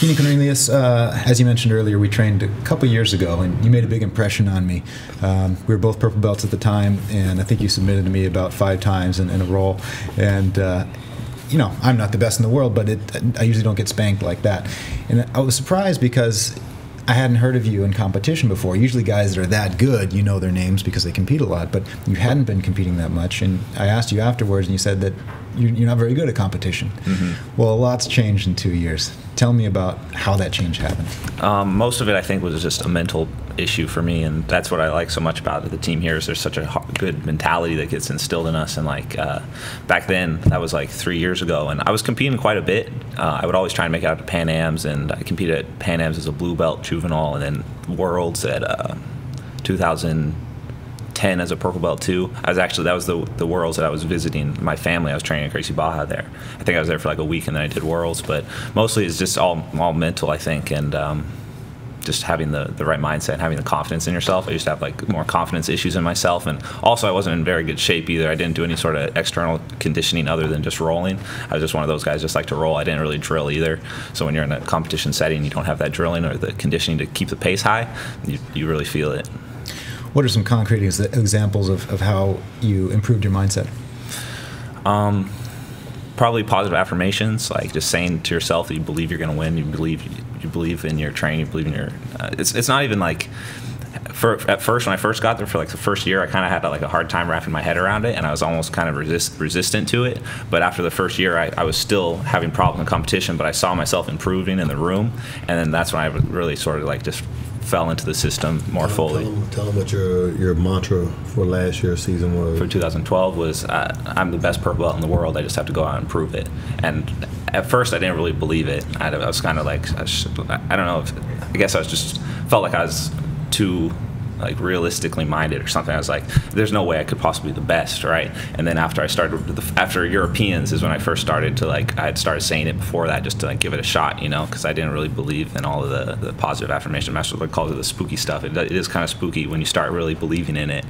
Keenan Cornelius, as you mentioned earlier, we trained a couple years ago, and you made a big impression on me. We were both purple belts at the time, and I think you submitted to me about 5 times in a roll. And you know, I'm not the best in the world, but I usually don't get spanked like that. And I was surprised because I hadn't heard of you in competition before. Usually guys that are that good, you know their names because they compete a lot, but you hadn't been competing that much. And I asked you afterwards, and you said that you're not very good at competition. Mm-hmm. Well, a lot's changed in 2 years. Tell me about how that change happened. Most of it, I think, was just a mental issue for me, and that's what I like so much about the team here is there's such a good mentality that gets instilled in us. And like back then, that was like 3 years ago, and I was competing quite a bit. I would always try and make it out to Pan Ams, and I competed at Pan Ams as a blue belt juvenile, and then Worlds at 2010 as a purple belt too. That was the Worlds that I was visiting my family. I was training at Gracie Baja there. I think I was there for like a week, and then I did Worlds, but mostly it's just all mental, I think, and just having the right mindset, having the confidence in yourself. I used to have like more confidence issues in myself, and also I wasn't in very good shape either. I didn't do any sort of external conditioning other than just rolling. I was just one of those guys just like to roll. I didn't really drill either. So when you're in a competition setting, you don't have that drilling or the conditioning to keep the pace high, you really feel it. What are some concrete examples of how you improved your mindset? Probably positive affirmations, like just saying to yourself that you believe you're going to win. You believe in your training. You believe in your. It's not even like. At first, when I first got there for like the first year, I kind of had like a hard time wrapping my head around it, and I was almost kind of resistant to it. But after the first year, I was still having problems in competition, but I saw myself improving in the room, and then that's when I really sort of like just fell into the system more fully. Tell them what your mantra for last year's season was. For 2012 was, I'm the best purple belt in the world. I just have to go out and prove it. And at first, I didn't really believe it. I was kind of like, I don't know. I guess I was just felt like I was too like realistically minded or something. I was like, there's no way I could possibly be the best, right? And then after after Europeans is when I first started to like, I had started saying it before that just to like give it a shot, you know, because I didn't really believe in all of the positive affirmation. Master calls it the spooky stuff. It is kind of spooky when you start really believing in it.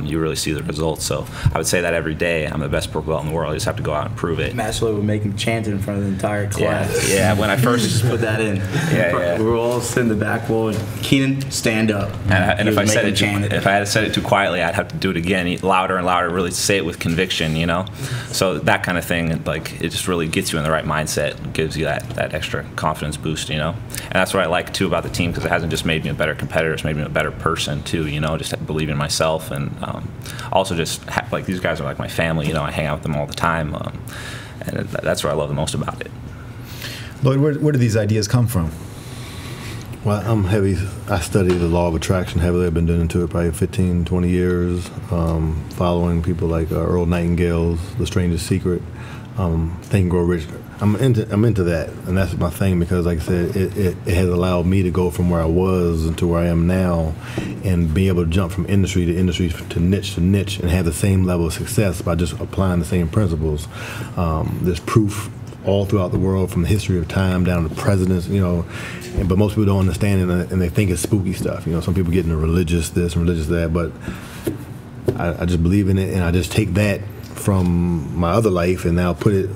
You really see the results. So I would say that every day. I'm the best purple belt in the world. I just have to go out and prove it. Master Lloyd would make him chant it in front of the entire class. Yeah. When I first just put that in. Yeah. We were all sitting in the back wall. Keenan, stand up. And if I had said it too quietly, I'd have to do it again, louder and louder, really say it with conviction, you know? So that kind of thing, like, it just really gets you in the right mindset, gives you that extra confidence boost, you know? And that's what I like, too, about the team, because it hasn't just made me a better competitor, it's made me a better person, too, you know? Just believing in myself, and also just, like, these guys are like my family, you know? I hang out with them all the time, and that's what I love the most about it. Lloyd, where do these ideas come from? Well, I'm heavy. I study the law of attraction heavily. I've been doing into it probably 15, 20 years, following people like Earl Nightingale's The Strangest Secret, Think and Grow Rich. I'm into that, and that's my thing, because like I said, it has allowed me to go from where I was to where I am now, and be able to jump from industry to niche, and have the same level of success by just applying the same principles. There's proof all throughout the world, from the history of time down to presidents, you know, but most people don't understand it, and they think it's spooky stuff. You know, some people get into religious this and religious that, but I just believe in it, and I just take that from my other life and now put it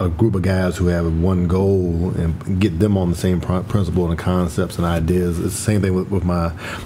a group of guys who have one goal and get them on the same principle and concepts and ideas. It's the same thing with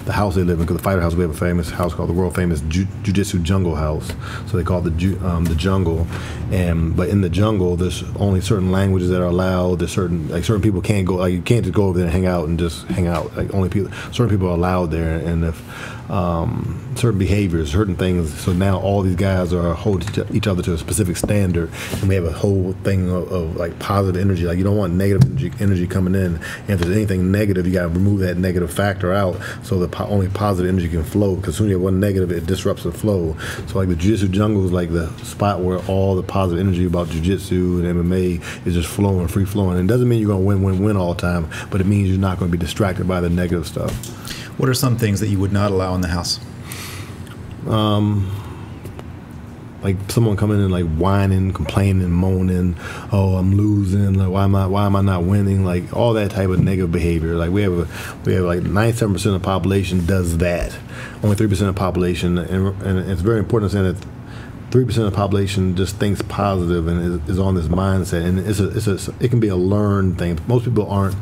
the house they live in, because the fighter house, we have a famous house called the world famous Jiu-Jitsu Jungle House. So they call it the jungle. But in the jungle, there's only certain languages that are allowed. There's certain people can't go, like you can't just go over there and hang out and just hang out. Like certain people are allowed there, and if certain behaviors, certain things. So now all these guys are holding each other to a specific standard, and we have a whole thing of like positive energy. Like, you don't want negative energy coming in, and if there's anything negative, you got to remove that negative factor out, so the only positive energy can flow, because soon you have one negative, it disrupts the flow. So like the Jiu-Jitsu jungle is like the spot where all the positive energy about Jiu-Jitsu and MMA is just flowing, free flowing. And it doesn't mean you're going to win all the time, but it means you're not going to be distracted by the negative stuff. What are some things that you would not allow in the house? Like someone coming in like whining, complaining, moaning, oh, I'm losing, like why am I not winning? Like all that type of negative behavior. Like we have like 97% of the population does that. Only 3% of the population, and it's very important to say that 3% of the population just thinks positive and is on this mindset, and it can be a learned thing. Most people aren't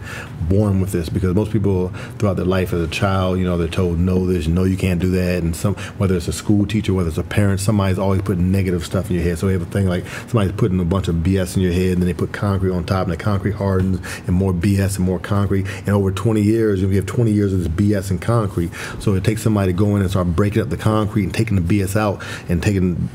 born with this, because most people throughout their life as a child, they're told no this, no you can't do that, and whether it's a school teacher, whether it's a parent, somebody's always putting negative stuff in your head. So we have a thing like somebody's putting a bunch of BS in your head, and then they put concrete on top, and the concrete hardens, and more BS and more concrete, and over 20 years, you have 20 years of this BS and concrete. So it takes somebody to go in and start breaking up the concrete and taking the BS out, and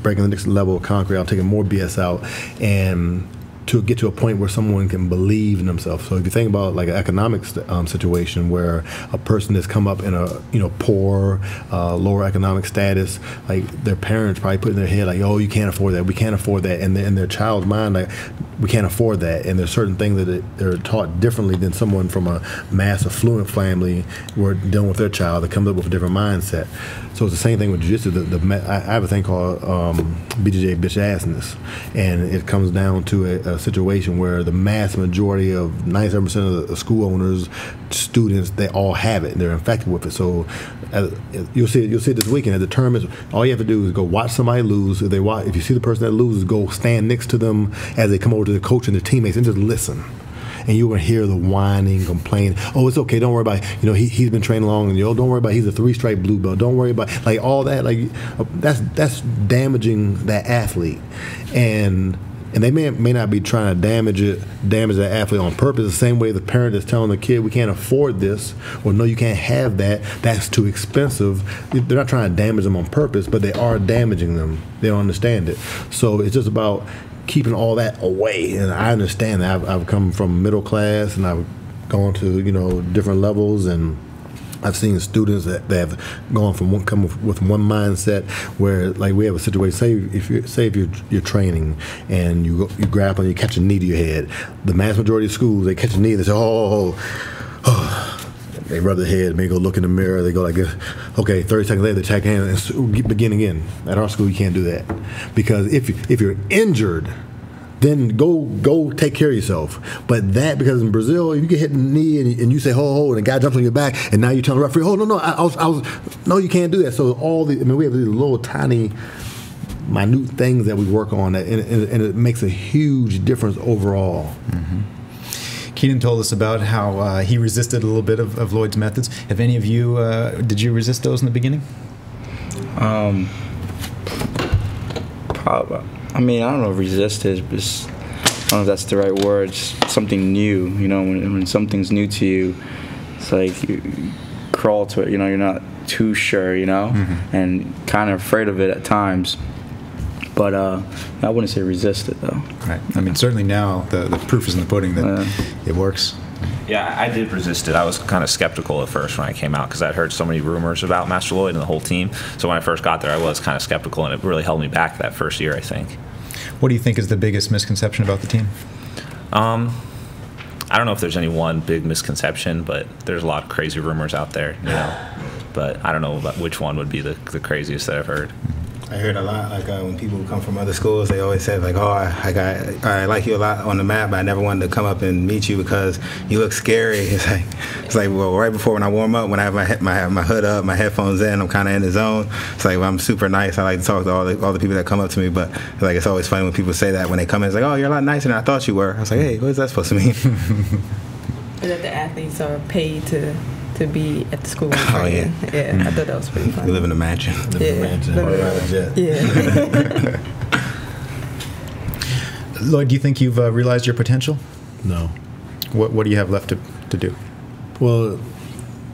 breaking the next level of concrete out, taking more BS out, and to get to a point where someone can believe in themselves. So if you think about like an economic situation where a person has come up in a poor, lower economic status, like their parents probably put in their head like, oh, you can't afford that, we can't afford that, and in their child's mind like, we can't afford that, and there's certain things that they're taught differently than someone from a mass affluent family who are dealing with their child that comes up with a different mindset. So it's the same thing with jiu-jitsu. I have a thing called BJJ bitch assness, and it comes down to a situation where the mass majority of 97% of the school owners, students, they all have it. They're infected with it. So you'll see it this weekend. At the tournaments, all you have to do is go watch somebody lose. If you see the person that loses, go stand next to them as they come over to the coach and their teammates and just listen. And you're going to hear the whining, complaining. Oh, it's okay. Don't worry about it. He's been training long, and don't worry about it. He's a 3-stripe blue belt. Don't worry about like all that. Like that's damaging that athlete, and they may not be trying to damage that athlete on purpose. The same way the parent is telling the kid, we can't afford this, or no, you can't have that. That's too expensive. They're not trying to damage them on purpose, but they are damaging them. They don't understand it. So it's just about keeping all that away. And I understand that. I've come from middle class, and I've gone to different levels, and I've seen students that have gone from come with one mindset where, like, we have a situation. Say if you're training and you grapple and you catch a knee to your head. The mass majority of schools, they catch a knee, they say, oh. They rub their head, maybe go look in the mirror. They go like this. Okay, 30 seconds later, they check in and begin again. At our school, you can't do that, because if you're injured, then go take care of yourself. But because in Brazil, if you get hit in the knee and you say ho, and the guy jumps on your back, and now you tell the referee, oh no, no, you can't do that. So we have these little tiny, minute things that we work on, and it makes a huge difference overall. Mm-hmm. Keenan told us about how he resisted a little bit of Lloyd's methods. Have any of you, did you resist those in the beginning? Probably. I mean, I don't know if resist is, but I don't know if that's the right word. It's something new, when something's new to you, it's like you crawl to it, you're not too sure, mm-hmm. and kind of afraid of it at times. But I wouldn't say resist it, though. Right. I mean, certainly now the proof is in the pudding that it works. Yeah, I did resist it. I was kind of skeptical at first when I came out, because I'd heard so many rumors about Master Lloyd and the whole team. So when I first got there, I was kind of skeptical, and it really held me back that first year, I think. What do you think is the biggest misconception about the team? I don't know if there's any one big misconception, but there's a lot of crazy rumors out there, But I don't know about which one would be the craziest that I've heard. I heard a lot, like when people come from other schools, they always say like, oh, I like you a lot on the mat, but I never wanted to come up and meet you because you look scary. It's like well, right before when I warm up, when I have my hood up, my headphones in, I'm kind of in the zone. It's like, well, I'm super nice. I like to talk to all the people that come up to me, but it's always funny when people say that when they come in. It's like, oh, you're a lot nicer than I thought you were. I was like, hey, what is that supposed to mean? That the athletes are paid to be at the school. Oh, yeah. Yeah, I thought that was pretty funny. We live in a mansion. Yeah. Lloyd, do you think you've realized your potential? No. What do you have left to do? Well,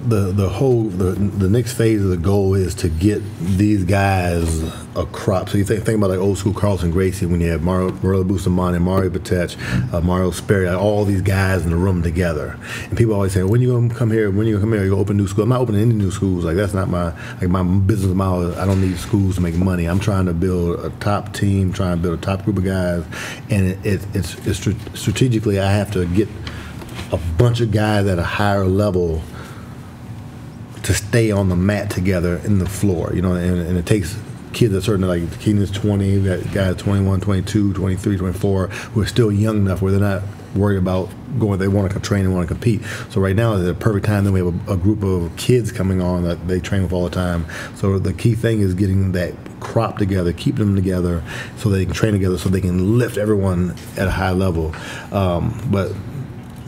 the next phase of the goal is to get these guys a crop. So you think about like old school Carlson Gracie, when you have Mario Bustamante, Mario Patech, Mario Sperry, like all these guys in the room together. And people always say, when you gonna come here? When you gonna come here? You gonna open new schools? I'm not opening any new schools. Like that's not my business model. I don't need schools to make money. I'm trying to build a top team, trying to build a top group of guys, and it's strategically I have to get a bunch of guys at a higher level to stay on the mat together in the floor, and it takes kids that certain, like Keenan's 20, we got guys 21, 22, 23, 24, who are still young enough where they're not worried about going, they want to train and want to compete. So right now is the perfect time that we have a group of kids coming on that they train with all the time. So the key thing is getting that crop together, keep them together, so they can train together, so they can lift everyone at a high level. But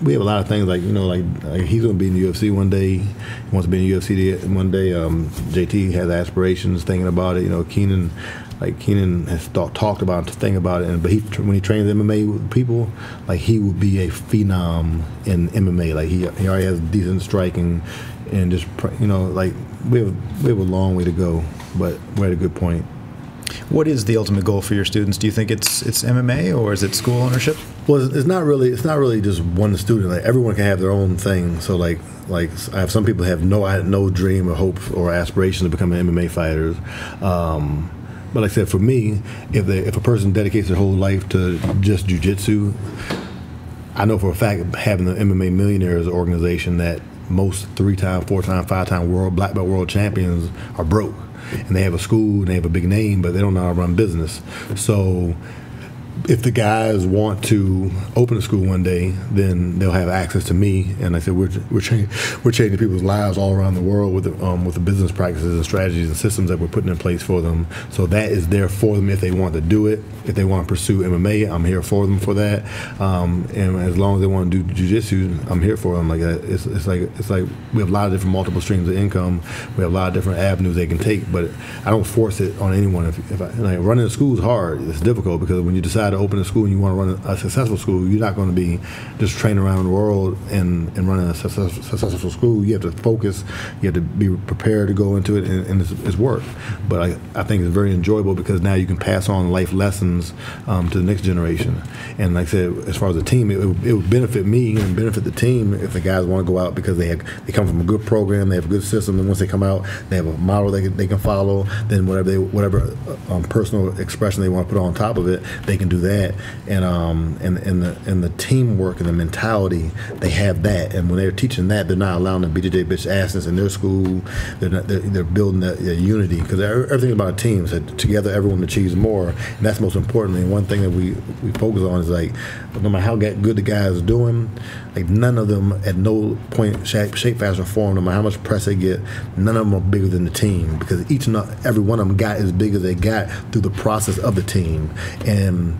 we have a lot of things like he's going to be in the UFC one day. He wants to be in the UFC one day. JT has aspirations, thinking about it. Keenan has talked about it, thinking about it. But when he trains MMA with people, he would be a phenom in MMA. He already has decent striking, and just we have a long way to go, but we're at a good point. What is the ultimate goal for your students? Do you think it's MMA, or is it school ownership? Well, it's not really just one student. Everyone can have their own thing. So I have some people have no dream or hope or aspiration to become MMA fighters. But like I said, for me, if a person dedicates their whole life to just jiu-jitsu, I know for a fact, having the MMA Millionaires organization, that most 3-time, 4-time, 5-time black belt world champions are broke. And they have a school, and they have a big name, but they don't know how to run business. So if the guys want to open a school one day, then they'll have access to me. And like I said, we're changing people's lives all around the world with the business practices and strategies and systems that we're putting in place for them. So that is there for them if they want to do it. If they want to pursue MMA, I'm here for them for that. And as long as they want to do jiu-jitsu, I'm here for them. It's like we have a lot of different multiple streams of income. We have a lot of different avenues they can take, but I don't force it on anyone. Running a school is hard. It's difficult because when you decide to open a school and you want to run a successful school, you're not going to be just training around the world and running a successful school. You have to focus. You have to be prepared to go into it, and it's work. But I think it's very enjoyable because now you can pass on life lessons to the next generation. And like I said, as far as the team, it would benefit me and benefit the team if the guys want to go out because they come from a good program, they have a good system, and once they come out, they have a model they can follow. Then whatever personal expression they want to put on top of it, they can do that. And the teamwork and the mentality, they have that. And when they're teaching that, they're not allowing the BJJ bitch asses in their school. They're building that unity, because everything about a team. So together, everyone achieves more, and that's most important. And one thing that we focus on is no matter how good the guys are doing, none of them at no point, shape, fashion, or form, no matter how much press they get, none of them are bigger than the team, because each and every one of them got as big as they got through the process of the team. And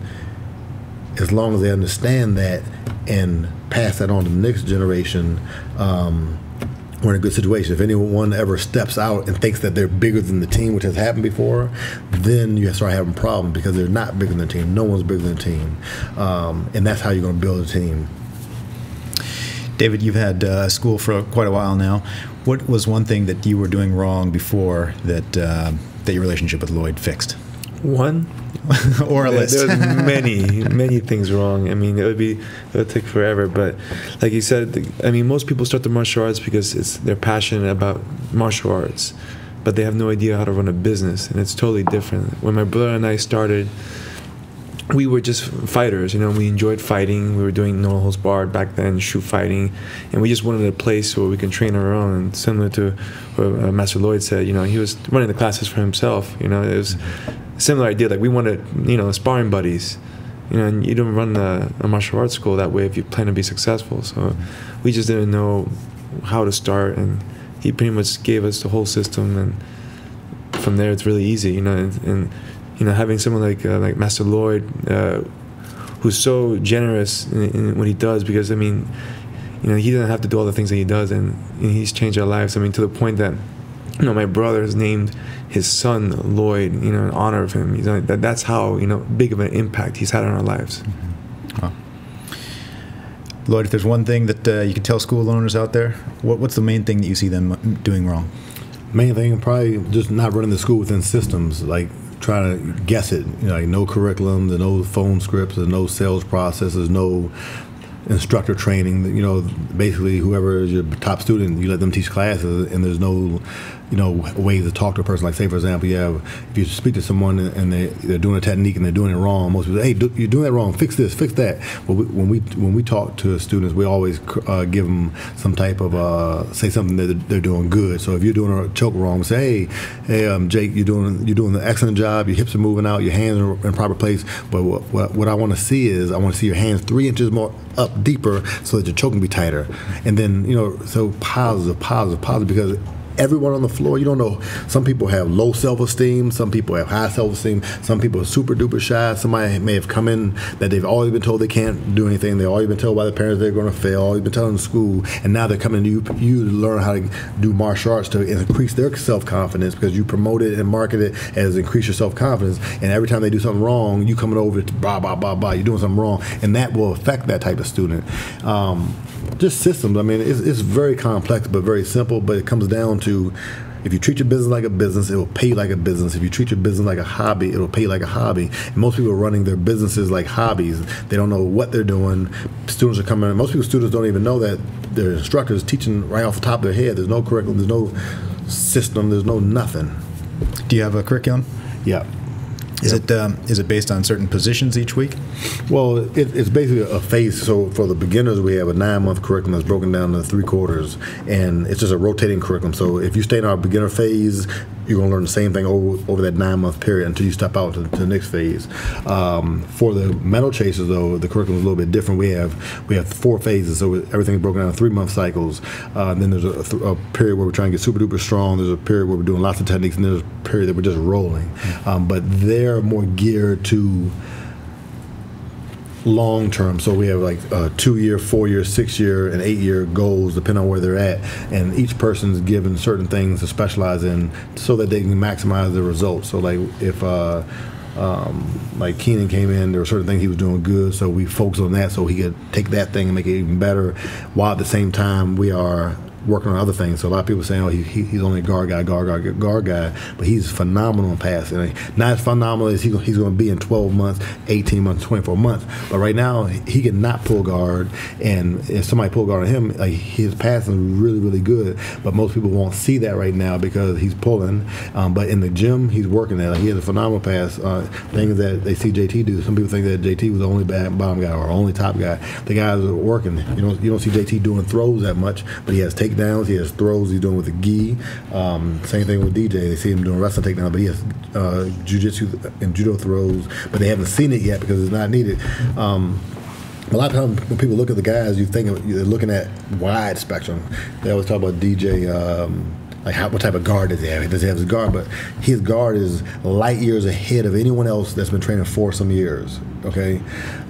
as long as they understand that and pass that on to the next generation, we're in a good situation. If anyone ever steps out and thinks that they're bigger than the team, which has happened before, then you start having problems, because they're not bigger than the team. No one's bigger than the team. And that's how you're going to build a team. David, you've had school for quite a while now. What was one thing that you were doing wrong before that your relationship with Lloyd fixed? One? Or a list? There's many things wrong. I mean, it would take forever. But like you said, most people start the martial arts because they're passionate about martial arts, but they have no idea how to run a business, and it's totally different. When my brother and I started, we were just fighters. We enjoyed fighting. We were doing no holds barred back then, shoot fighting, and we just wanted a place where we can train our own. And similar to what Master Lloyd said, he was running the classes for himself. It was a similar idea. We wanted, sparring buddies. And you don't run a martial arts school that way if you plan to be successful. So we just didn't know how to start, and he pretty much gave us the whole system, and from there it's really easy. And having someone like Master Lloyd, who's so generous in what he does, because he doesn't have to do all the things that he does, and he's changed our lives. To the point that my brother has named his son Lloyd, in honor of him. That's how big of an impact he's had on our lives. Mm-hmm. Wow. Lloyd, if there's one thing that you could tell school owners out there, what's the main thing that you see them doing wrong? Main thing, probably just not running the school within systems, trying to guess it. No curriculum, there's no phone scripts, there's no sales processes, no instructor training. Basically whoever is your top student, you let them teach classes, and there's no ways to talk to a person. Say, for example, if you speak to someone and they're doing a technique and they're doing it wrong, most people say, hey, you're doing that wrong, fix this, fix that. But when we talk to students, we always give them some type of say something that they're doing good. So if you're doing a choke wrong, say, hey, Jake, you're doing an excellent job. Your hips are moving out, your hands are in proper place. But what I want to see is, I want to see your hands 3 inches more up deeper, so that your choke can be tighter. And then so positive, because everyone on the floor. You don't know. Some people have low self-esteem. Some people have high self-esteem. Some people are super duper shy. Somebody may have come in that they've always been told they can't do anything. They've always been told by their parents they're going to fail. Always been told in school, and now they're coming to you to learn how to do martial arts to increase their self-confidence, because you promote it and market it as increase your self-confidence. And every time they do something wrong, you coming over to blah blah blah blah. You're doing something wrong, and that will affect that type of student. Just systems. I mean, it's very complex but very simple. But it comes down to, if you treat your business like a business, it will pay you like a business. If you treat your business like a hobby, it will pay you like a hobby. And most people are running their businesses like hobbies. They don't know what they're doing. Students are coming in. Most students don't even know that their instructors teaching right off the top of their head. There's no curriculum. There's no system. There's no nothing. Do you have a curriculum? Yeah. Is it based on certain positions each week? Well, it's basically a phase. So for the beginners, we have a 9-month curriculum that's broken down into 3 quarters, and it's just a rotating curriculum. So if you stay in our beginner phase, you're going to learn the same thing over that 9-month period until you step out to the next phase. For the medal chasers, though, the curriculum is a little bit different. We have 4 phases, so everything's broken down in 3-month cycles. Then there's a period where we're trying to get super duper strong. There's a period where we're doing lots of techniques, and there's a period that we're just rolling. But they're more geared to long term. So we have like 2-year, 4-year, 6-year, and 8-year goals, depending on where they're at. And each person's given certain things to specialize in so that they can maximize their results. So like if like Keenan came in, there were certain things he was doing good, so we focused on that so he could take that thing and make it even better, while at the same time we are working on other things. So a lot of people saying, oh, he's only a guard guy, but he's phenomenal in passing. Not as phenomenal as he's going to be in 12 months, 18 months, 24 months. But right now, he can not pull guard, and if somebody pull guard on him, like, his passing is really, really good. But most people won't see that right now because he's pulling. But in the gym, he's working that. Like, he has a phenomenal pass. Things that they see JT do. Some people think that JT was the only bottom guy or only top guy. The guys are working. You don't see JT doing throws that much, but he has takedowns, he has throws, he's doing with the gi. Same thing with DJ. They see him doing wrestling takedowns, but he has jiu-jitsu and judo throws, but they haven't seen it yet because it's not needed. A lot of times when people look at the guys, they're looking at wide spectrum. They always talk about DJ, like what type of guard does he have? Does he have his guard? But his guard is light years ahead of anyone else that's been training for some years. Okay,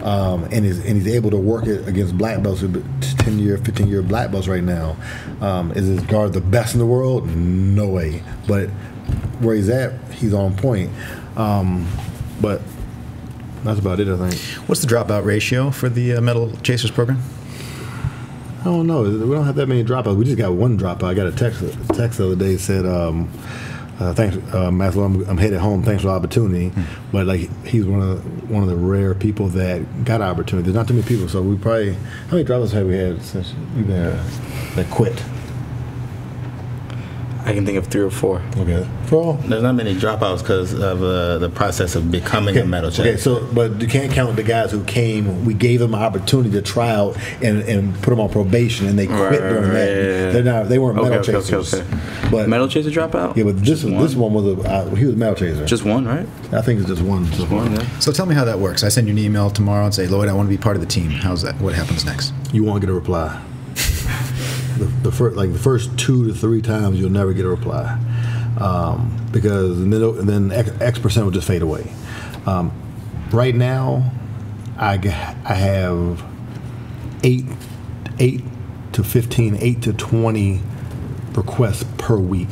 and he's able to work it against black belts, 10-year, 15-year black belts right now. Is his guard the best in the world? No way. But where he's at, he's on point. But that's about it, I think. What's the dropout ratio for the Medal Chasers program? I don't know. We don't have that many dropouts. We just got one dropout. I got a text the other day that said, thanks, Master, I'm headed home. Thanks for the opportunity. But like, he's one of the rare people that got an opportunity. There's not too many people, so we probably, how many dropouts have we had since you've been here that quit? I can think of 3 or 4. Okay. There's not many dropouts because of the process of becoming a medal chaser. Okay, so, but you can't count the guys who came. We gave them an opportunity to try out and put them on probation, and they quit during that. Yeah. They weren't medal chasers. Okay. But medal chaser dropout? Yeah, but this one was he was a medal chaser. Just one, right? I think it's just one. Just one. Yeah. So tell me how that works. I send you an email tomorrow and say, Lloyd, I want to be part of the team. How's that? What happens next? You won't get a reply. The first 2 to 3 times you'll never get a reply, because then X% will just fade away. Right now, I have 8 to 15, 8 to 20 requests per week.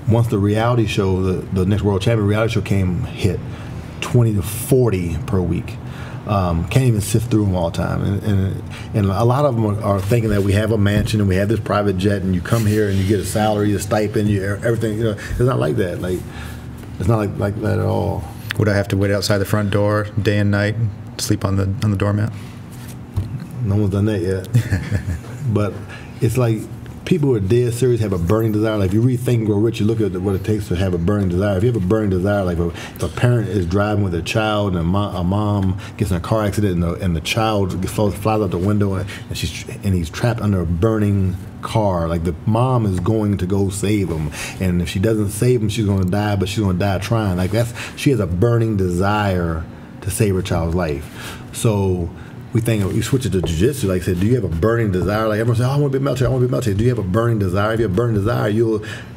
Once the reality show, the next World Champion reality show hit 20 to 40 per week. Can't even sift through them all the time, and a lot of them are thinking that we have a mansion and we have this private jet, and you come here and you get a salary, a stipend, everything. It's not like that. Like, it's not like that at all. Would I have to wait outside the front door day and night, sleep on the doormat? No one's done that yet. But it's like, people who are dead serious have a burning desire. Like, if you read Think and Grow Rich, you look at what it takes to have a burning desire. If you have a burning desire, like if a parent is driving with a child and a mom gets in a car accident and the child flies out the window and he's trapped under a burning car, like, the mom is going to go save him, and if she doesn't save him, she's going to die, but she's going to die trying. Like, she has a burning desire to save her child's life. So we switch it to jiu-jitsu. Like I said, do you have a burning desire? Like everyone says, oh, I want to be a melted. I want to be melted. Do you have a burning desire? If you have a burning desire,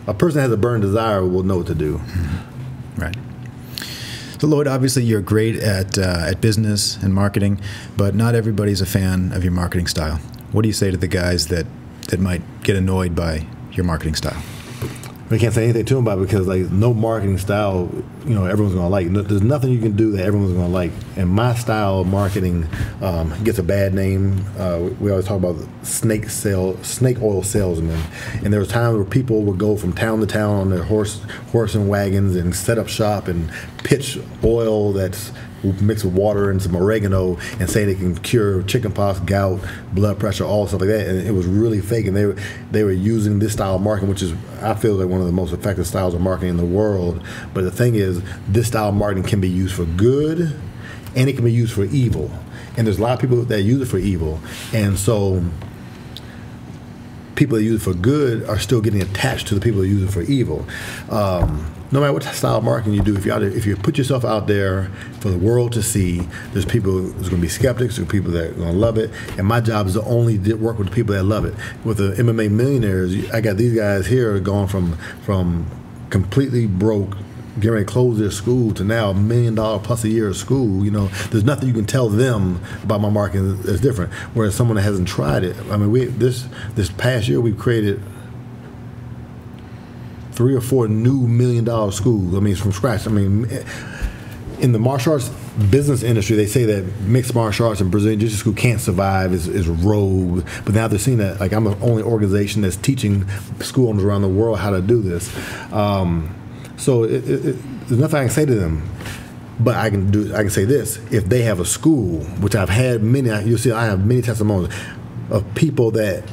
a person that has a burning desire will know what to do. Mm-hmm. Right. So Lloyd, obviously you're great at business and marketing, but not everybody's a fan of your marketing style. What do you say to the guys that might get annoyed by your marketing style? We can't say anything to them about it because, like, no marketing style, everyone's going to like. There's nothing you can do that everyone's going to like. And my style of marketing gets a bad name. We always talk about snake oil salesmen. And there was times where people would go from town to town on their horse and wagons and set up shop and pitch oil that's mixed with water and some oregano and say they can cure chickenpox, gout, blood pressure, all stuff like that. And it was really fake. And they were using this style of marketing, which is, I feel, like one of the most effective styles of marketing in the world. But the thing is, this style of marketing can be used for good and it can be used for evil. And there's a lot of people that use it for evil. And so people that use it for good are still getting attached to the people that use it for evil. No matter what style of marketing you do, if you put yourself out there for the world to see, there's going to be skeptics, there's people that are going to love it, and my job is to only work with the people that love it. With the MMA millionaires, I got these guys here going from completely broke, getting ready to close their school to now $1 million plus a year of school. There's nothing you can tell them about my marketing that's different. Whereas someone that hasn't tried it, I mean, this past year we've created 3 or 4 new $1 million schools. I mean, from scratch. I mean, in the martial arts business industry, they say that mixed martial arts and Brazilian Jiu-Jitsu school can't survive, is rogue. But now they're seeing that, like, I'm the only organization that's teaching school owners around the world how to do this. So there's nothing I can say to them. But I can say this: if they have a school, which I've had many, you'll see I have many testimonials of people that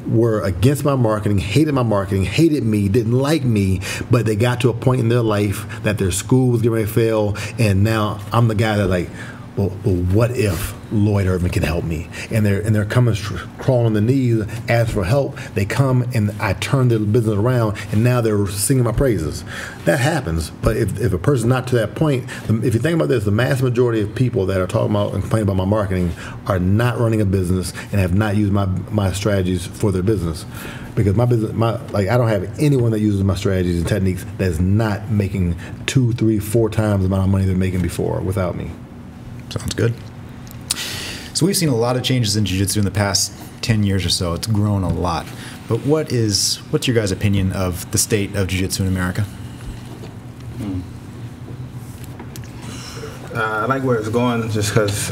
were against my marketing, hated me, didn't like me, but they got to a point in their life that their school was getting ready to fail, and now I'm the guy that, like, well, what if Lloyd Irvin can help me? And they're coming, crawling on their knees, ask for help. They come, and I turn their business around, and now they're singing my praises. That happens. But if a person's not to that point, if you think about this, the mass majority of people that are talking about and complaining about my marketing are not running a business and have not used my strategies for their business. Because my business, I don't have anyone that uses my strategies and techniques that's not making 2, 3, 4 times the amount of money they're making before without me. Sounds good. So we've seen a lot of changes in jiu-jitsu in the past 10 years or so. It's grown a lot. But what's your guys' opinion of the state of jiu-jitsu in America? I like where it's going just because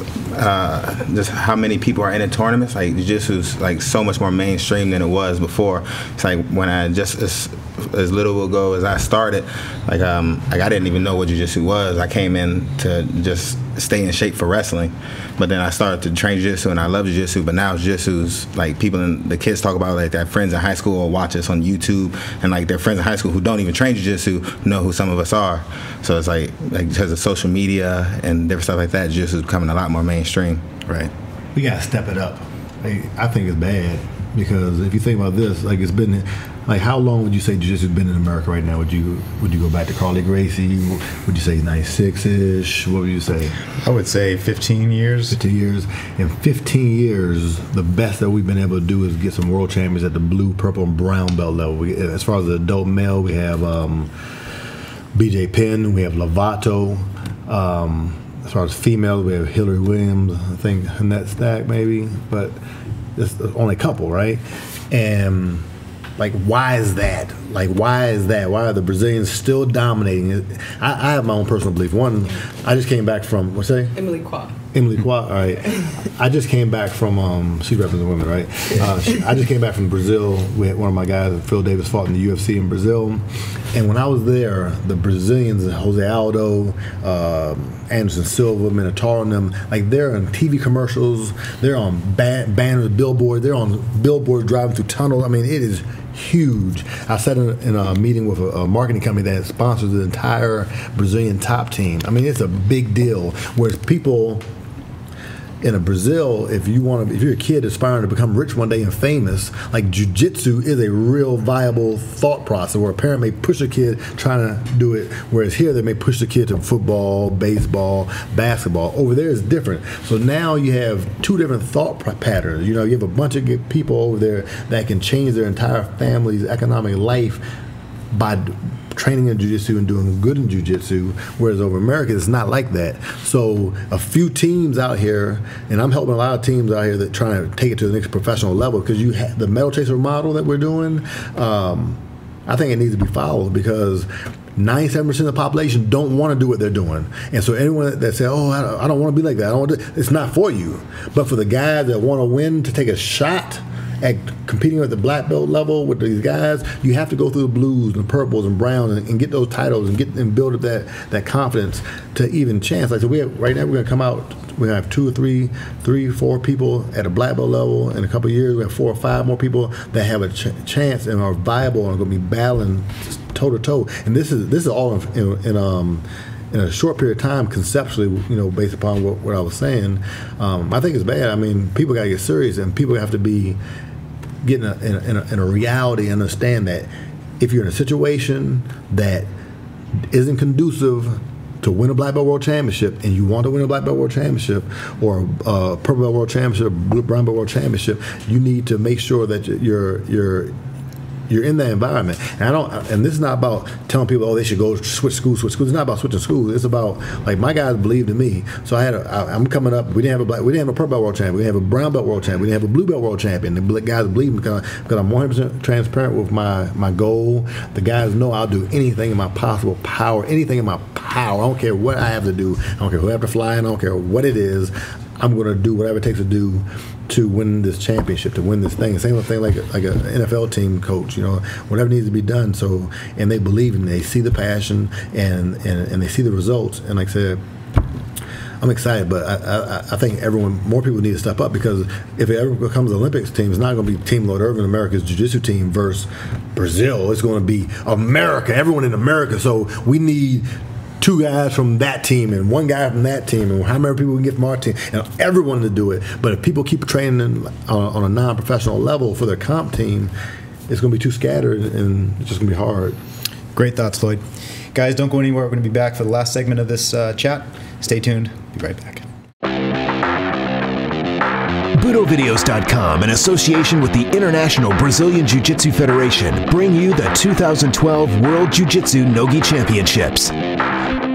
just how many people are in the tournaments. Like, jiu-jitsu is like so much more mainstream than it was before. It's like when I just as little ago as I started, like I didn't even know what jiu-jitsu was. I came in to just stay in shape for wrestling, but then I started to train jiu-jitsu and I love jiu-jitsu. But now jiu-jitsu's like the kids talk about, like, their friends in high school or watch us on YouTube, and like their friends in high school who don't even train jiu-jitsu know who some of us are. So it's like because of social media and different stuff like that, jiu-jitsu is becoming a lot more mainstream. Right. We gotta step it up. I think it's bad because if you think about this, like, it's been, like, how long would you say jiu-jitsu has been in America right now? Would you go back to Carly Gracie? Would you say 96-ish? What would you say? I would say 15 years. 15 years. In 15 years, the best that we've been able to do is get some world champions at the blue, purple, and brown belt level. As far as the adult male, we have BJ Penn, we have Lovato. As far as females, we have Hillary Williams, I think Annette Stack maybe, but it's only a couple, right? And, like, why is that? Like, why is that? Why are the Brazilians still dominating? I have my own personal belief. One, I just came back from, what's that? Emily Qua. All right. I just came back from, she represents women, right? I just came back from Brazil. We had one of my guys, Phil Davis, fought in the UFC in Brazil. And when I was there, the Brazilians, Jose Aldo, Anderson Silva, Minotauro, and them, like, they're on TV commercials, they're on banners, billboards, they're on billboards driving through tunnels. I mean, it is huge. I sat in a meeting with a marketing company that sponsors the entire Brazilian top team. I mean, it's a big deal. Whereas people in Brazil, if you're a kid aspiring to become rich one day and famous, like jiu-jitsu is a real viable thought process where a parent may push a kid trying to do it, whereas here they may push the kid to football, baseball, basketball. Over there is different. So now you have two different thought patterns. You have a bunch of people over there that can change their entire family's economic life by training in jiu-jitsu and doing good in jiu-jitsu, whereas over America it's not like that. So a few teams out here, and I'm helping a lot of teams out here that trying to take it to the next professional level, because you have the metal chaser model that we're doing. I think it needs to be followed, because 97% of the population don't want to do what they're doing. And so anyone that says, oh, I don't want to be like that, I don't want to, it's not for you. But for the guys that want to win, to take a shot at competing at the black belt level with these guys, you have to go through the blues and the purples and browns and get those titles and build up that confidence to even chance. Like, so right now we're going to come out, we're going to have 2 or 3, 4 people at a black belt level. In a couple of years, we have 4 or 5 more people that have a chance and are viable and are going to be battling toe to toe. And this is all in a short period of time, conceptually, based upon what I was saying. I think it's bad. I mean, people got to get serious, and people have to be getting in a reality and understand that if you're in a situation that isn't conducive to win a black belt world championship, and you want to win a black belt world championship or a purple belt world championship, brown belt world championship, you need to make sure that you're in that environment. And this is not about telling people, oh, they should go switch schools. It's not about switching schools. It's about, like, my guys believed in me. So I'm coming up. We didn't have a purple belt world champion. We didn't have a brown belt world champion. We didn't have a blue belt world champion. The guys believe me because I'm 100% transparent with my goal. The guys know I'll do anything in my possible power, anything in my power. I don't care what I have to do. I don't care who I have to fly in. I don't care what it is. I'm going to do whatever it takes to do to win this championship, to win this thing. Same thing like an NFL team coach, whatever needs to be done. So, and they believe in it. They see the passion and they see the results. And like I said, I'm excited, but I think more people need to step up, because if it ever becomes an Olympics team, it's not going to be Team Lloyd Irvin, America's jiu-jitsu team, versus Brazil. It's going to be America, everyone in America. So we need 2 guys from that team and 1 guy from that team, and how many people we can get from our team, and everyone to do it. But if people keep training on a non-professional level for their comp team, it's going to be too scattered, and it's just going to be hard. Great thoughts, Lloyd. Guys, don't go anywhere. We're going to be back for the last segment of this chat. Stay tuned. Be right back. BudoVideos.com, in association with the International Brazilian Jiu-Jitsu Federation, bring you the 2012 World Jiu-Jitsu Nogi Championships.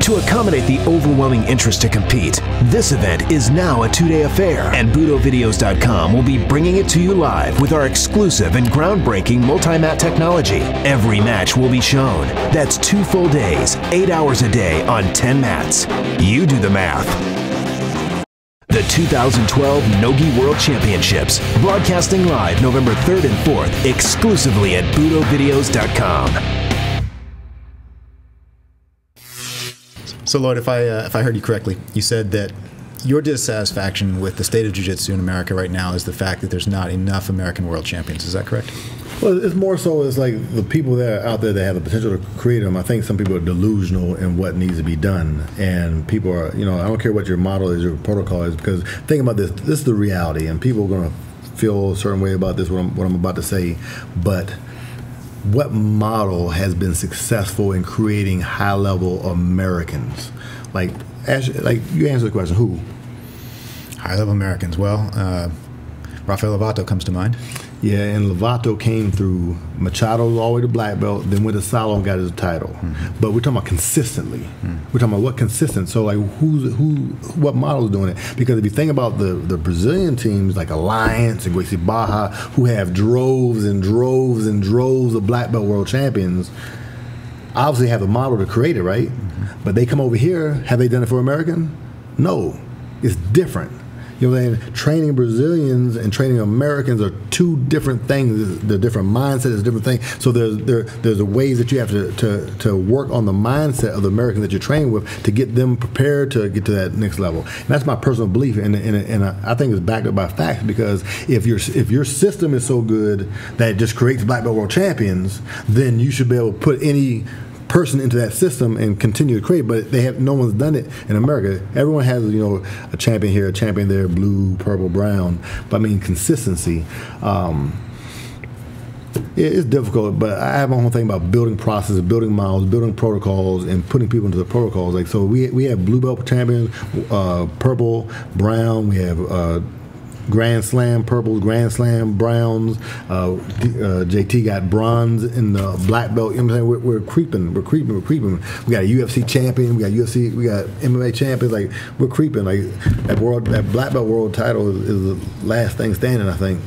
To accommodate the overwhelming interest to compete, this event is now a 2-day affair, and BudoVideos.com will be bringing it to you live with our exclusive and groundbreaking multi-mat technology. Every match will be shown. That's 2 full days, 8 hours a day on 10 mats. You do the math. The 2012 Nogi World Championships, broadcasting live November 3rd and 4th, exclusively at BudoVideos.com. So, Lloyd, if I heard you correctly, you said that your dissatisfaction with the state of jiu-jitsu in America right now is the fact that there's not enough American world champions. Is that correct? Well, it's more so, it's like the people that are out there that have the potential to create them. I think some people are delusional in what needs to be done, and people are, I don't care what your model is, your protocol is, because think about this. This is the reality, and people are going to feel a certain way about this, what I'm about to say, but what model has been successful in creating high-level Americans? Like you answer the question, who? High-level Americans. Well, Rafael Lovato comes to mind. Yeah, and Lovato came through Machado all the way to black belt, then went to Salo and got his title. Mm-hmm. But we're talking about consistently. Mm-hmm. We're talking about what consistent. So like what model is doing it? Because if you think about the Brazilian teams like Alliance and Gracie Barra, who have droves and droves and droves of black belt world champions, obviously have a model to create it, right? Mm-hmm. But they come over here, have they done it for American? No, it's different. You know what I'm saying? Training Brazilians and training Americans are 2 different things. The different mindset is a different thing. So there's ways that you have to work on the mindset of the Americans that you're training with to get them prepared to get to that next level. And that's my personal belief, and I think it's backed up by facts, because if your system is so good that it just creates black belt world champions, then you should be able to put any person into that system and continue to create, but no one's done it in America. Everyone has, you know, a champion here, a champion there, blue, purple, brown. But I mean, consistency. It's difficult, but I have my own thing about building processes, building models, building protocols, and putting people into the protocols. Like, so we have blue belt champions, purple, brown. We have Grand Slam purples, Grand Slam browns. JT got bronze in the black belt. You know what I'm saying? We're creeping. We got a UFC champion. We got MMA champions. Like, we're creeping. Like, that black belt world title is the last thing standing, I think.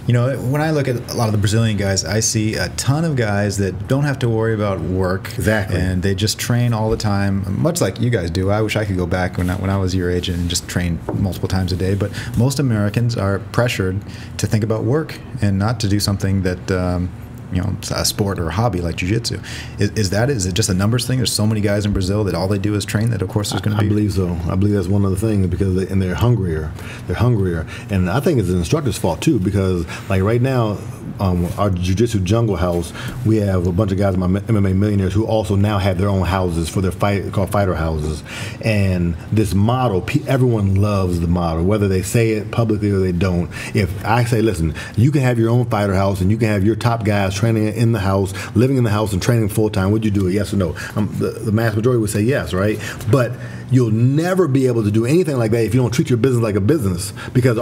You know, when I look at a lot of the Brazilian guys, I see a ton of guys that don't have to worry about work. Exactly. And they just train all the time, much like you guys do. I wish I could go back when I was your age and just train multiple times a day. But most Americans are pressured to think about work and not to do something that, you know, a sport or a hobby like jiu-jitsu. Is it just a numbers thing? There's so many guys in Brazil that all they do is train that, of course, there's going to be... I believe so. I believe that's one of the things, because they're hungrier. They're hungrier. And I think it's the instructor's fault, too, because, like, right now, our jiu-jitsu jungle house, we have a bunch of guys in my MMA Millionaires who also now have their own houses for their called fighter houses. And this model, everyone loves the model, whether they say it publicly or they don't. If I say, listen, you can have your own fighter house and you can have your top guys training in the house, living in the house and training full time, would you do it? Yes or no? The mass majority would say yes, right? But you'll never be able to do anything like that if you don't treat your business like a business, because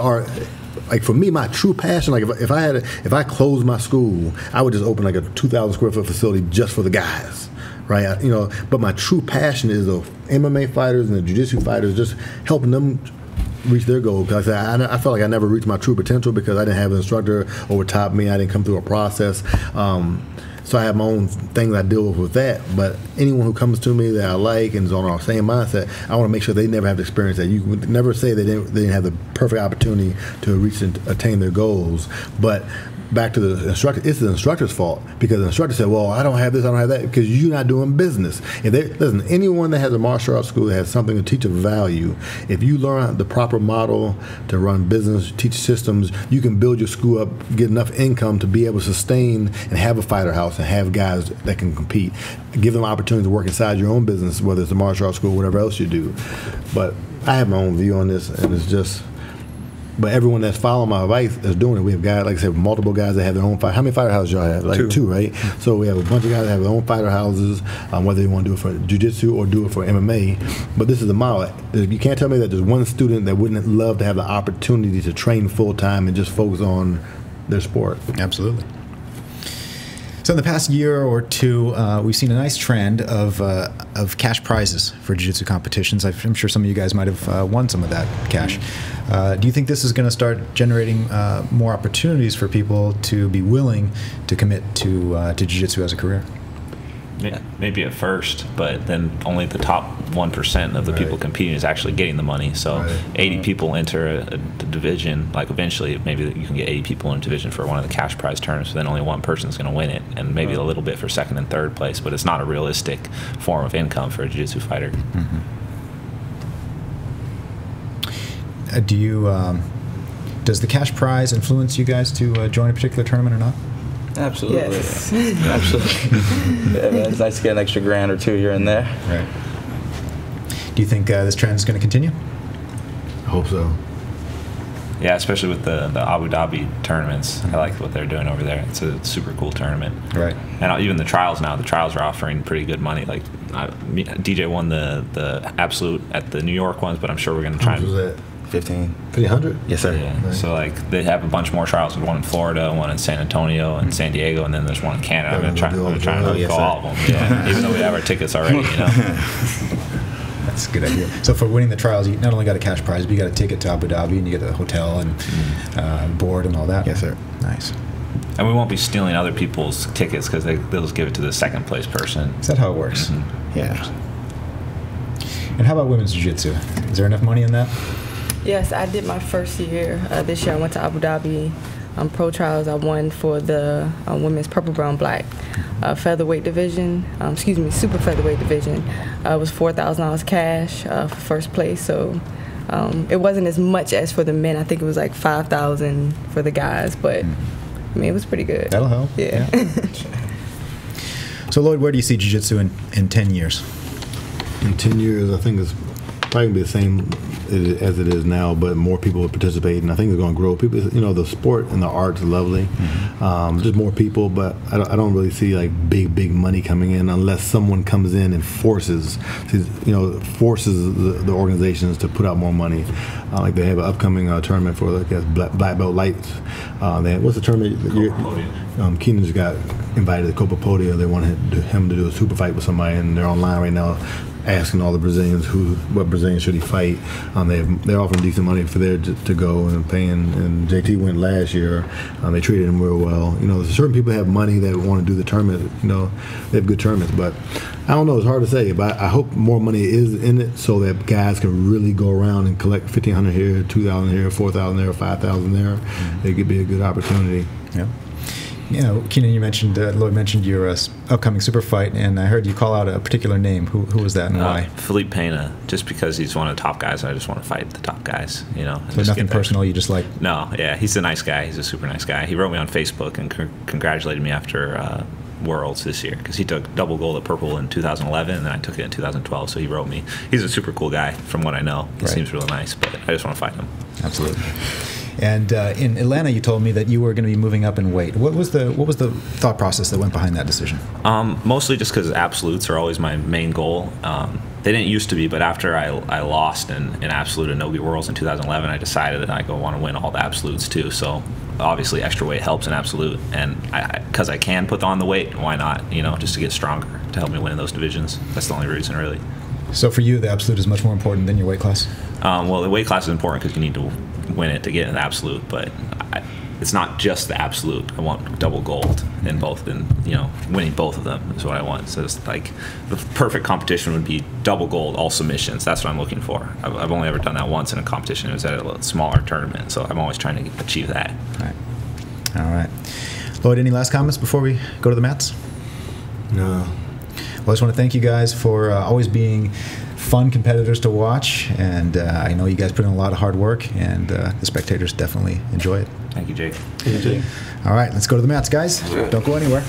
like, for me, my true passion, like, if I closed my school, I would just open like a 2,000 square foot facility just for the guys, right? You know, but my true passion is the MMA fighters and the jiu-jitsu fighters, just helping them reach their goal. Because I felt like I never reached my true potential because I didn't have an instructor over top me. I didn't come through a process. So I have my own things I deal with that. But anyone who comes to me that I like and is on our same mindset, I want to make sure they never have to experience that. You would never say they didn't have the perfect opportunity to reach and attain their goals. But back to the instructor, it's the instructor's fault, because the instructor said, well, I don't have this, I don't have that, because you're not doing business. Listen, anyone that has a martial arts school that has something to teach of value, if you learn the proper model to run business, teach systems, you can build your school up, get enough income to be able to sustain and have a fighter house and have guys that can compete. Give them opportunity to work inside your own business, whether it's a martial arts school or whatever else you do. But I have my own view on this, and it's just... But everyone that's following my advice is doing it. We have guys, like I said, multiple guys that have their own fighter. How many fighter houses y'all have? Like two, right? So we have a bunch of guys that have their own fighter houses, whether they want to do it for jiu-jitsu or do it for MMA. But this is the model. You can't tell me that there's one student that wouldn't love to have the opportunity to train full-time and just focus on their sport. Absolutely. So in the past year or two, we've seen a nice trend of cash prizes for jiu-jitsu competitions. I'm sure some of you guys might have won some of that cash. Do you think this is going to start generating more opportunities for people to be willing to commit to jiu-jitsu as a career? Maybe at first, but then only the top 1% of the people competing is actually getting the money. So 80 people enter a division. Like, eventually, maybe you can get 80 people in a division for one of the cash prize tournaments, so then only one person is going to win it, and maybe a little bit for second and third place. But it's not a realistic form of income for a jiu-jitsu fighter. Does the cash prize influence you guys to join a particular tournament or not? Absolutely. Yes. Absolutely. Yeah, man, it's nice to get an extra grand or two here and there. Right. Do you think this trend is going to continue? I hope so. Yeah, especially with the Abu Dhabi tournaments. I like what they're doing over there. It's a super cool tournament. Right. And even the trials now, the trials are offering pretty good money. Like, DJ won the absolute at the New York ones, but I'm sure we're going to try and... What was that? 1500. Yes, sir. Yeah. Right. So, like, they have a bunch more trials. There's one in Florida, one in San Antonio, and San Diego, and then there's one in Canada. I'm going to try to go all of them. Yeah. Even though we have our tickets already, you know. That's a good idea. So for winning the trials, you not only got a cash prize, but you got a ticket to Abu Dhabi, and you get a hotel and board and all that. Yes, sir. Nice. And we won't be stealing other people's tickets because they'll just give it to the second place person. Is that how it works? Yeah. And how about women's jiu-jitsu? Is there enough money in that? Yes, I did my first year. This year I went to Abu Dhabi pro trials. I won for the women's purple, brown, black featherweight division. Super featherweight division. It was $4,000 cash for first place. So it wasn't as much as for the men. I think it was like $5,000 for the guys. But I mean, it was pretty good. That'll help. Yeah. So Lloyd, where do you see jiu-jitsu in 10 years? In 10 years, I think it's probably going to be the same as it is now, but more people will participate, and I think it's going to grow. People, the sport and the art's lovely. Just more people, but I don't really see like big money coming in unless someone comes in and forces the organizations to put out more money. Like they have an upcoming tournament for black belt lights. What's the tournament? Keenan just got invited to Copa Podia. They wanted him to do a super fight with somebody, and they're online right now asking all the Brazilians what Brazilian should he fight. They're offering decent money for there to go and paying. And JT went last year. They treated him real well. Certain people have money that want to do the tournament. They have good tournaments, but I don't know. It's hard to say. But I hope more money is in it so that guys can really go around and collect $1,500 here, $2,000 here, $4,000 there, $5,000 there. It could be a good opportunity. Yeah. Keenan, Lloyd mentioned your upcoming super fight, and I heard you call out a particular name. Who was that and why? Felipe Pena, just because he's one of the top guys. I just want to fight the top guys, So nothing personal, you just like... No, yeah, he's a nice guy. He's a super nice guy. He wrote me on Facebook and congratulated me after Worlds this year, because he took double gold at purple in 2011, and then I took it in 2012, so he wrote me. He's a super cool guy from what I know. He seems really nice, but I just want to fight him. Absolutely. And in Atlanta, you told me that you were going to be moving up in weight. What was the thought process that went behind that decision? Mostly just because absolutes are always my main goal. They didn't used to be, but after I lost in absolute and Nogi Worlds in 2011, I decided that I want to win all the absolutes too. So obviously extra weight helps in absolute, and because I can put on the weight, why not? Just to get stronger, to help me win in those divisions. That's the only reason, really. So for you, the absolute is much more important than your weight class? Well, the weight class is important because you need to win it to get an absolute, but it's not just the absolute. I want double gold in both, and winning both of them is what I want. So it's like the perfect competition would be double gold, all submissions. That's what I'm looking for. I've only ever done that once in a competition. It was at a smaller tournament, so I'm always trying to achieve that. All right. Lloyd, any last comments before we go to the mats? No. Well, I just want to thank you guys for always being fun competitors to watch, and I know you guys put in a lot of hard work, and the spectators definitely enjoy it. Thank you, Jake. Thank you, Jake. All right, let's go to the mats, guys. Don't go anywhere.